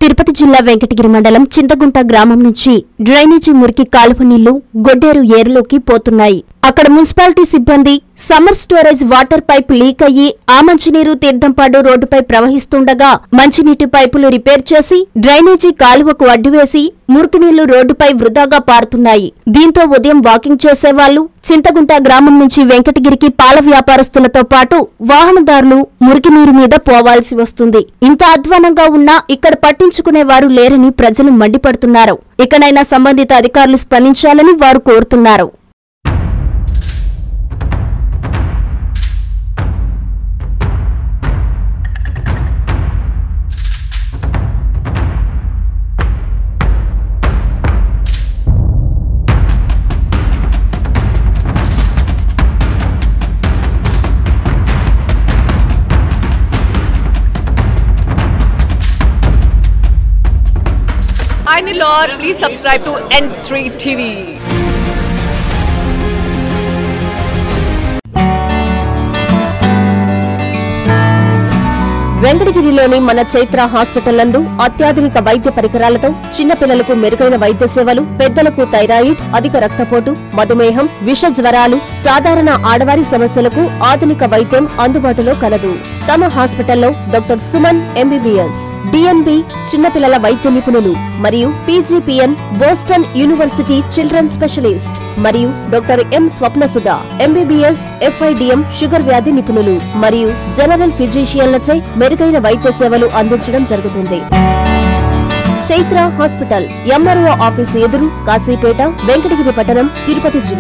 తిరుపతి జిల్లా వెంకటగిరి మండలం చింతగుంట గ్రామం నుంచి డ్రైనేజీ మురికి కాలువ నీళ్లు గొడ్డేరు ఏరులోకి పోతున్నాయి. అక్కడ మున్సిపాలిటీ సిబ్బంది summer storage water pipe leak అయ్యి ఆ మంచినీరు తీర్థంపాడు రోడ్డుపై ప్రవహిస్తుండగా మంచినీటి పైపులు రిపేర్ చేసి డ్రైనేజీ కాలువకు అడ్డువేసి మురికినీళ్లు రోడ్డుపై వృధాగా పారుతున్నాయి. దీంతో ఉదయం వాకింగ్ చేసేవాళ్లు చింతగుంట గ్రామం నుంచి వెంకటగిరికి పాల వ్యాపారస్తులతో పాటు వాహనదారులు మురికినీరు మీద పోవాల్సి వస్తుంది. ఇంత అధ్వానంగా ఉన్నా ఇక్కడ పట్టించుకునేవారు లేరని ప్రజలు మండిపడుతున్నారు. ఇకనైనా సంబంధిత అధికారులు స్పందించాలని వారు కోరుతున్నారు. Hi Lord, please subscribe to N3 TV. వెంకటగిరిలోని మన చైత్ర హాస్పిటల్ నందు అత్యాధునిక వైద్య పరికరాలతో చిన్నపిల్లలకు మెరుగైన వైద్య సేవలు, పెద్దలకు థైరాయిడ్, అధిక రక్తపోటు, మధుమేహం, విష జ్వరాలు, సాధారణ ఆడవారి సమస్యలకు ఆధునిక వైద్యం అందుబాటులో కలదు. తమ హాస్పిటల్లో డాక్టర్ సుమన్ ఎంబీబీఎస్, డిఎన్బి చిన్నపిల్లల వైద్య నిపుణులు మరియు PGPN Boston University children specialist మరియు doctor M Swapnasudha MBBS FIDM sugar వ్యాధి నిపుణులు మరియు జనరల్ ఫిజిషియన్లచే మెరుగైన వైద్య సేవలు అందించడం జరుగుతుంది. చైత్ర హాస్పిటల్, ఎంఆర్ఓ ఆఫీసు ఎదురు, కాశీపేట, వెంకటగిరి పట్టణం, తిరుపతి జిల్లా.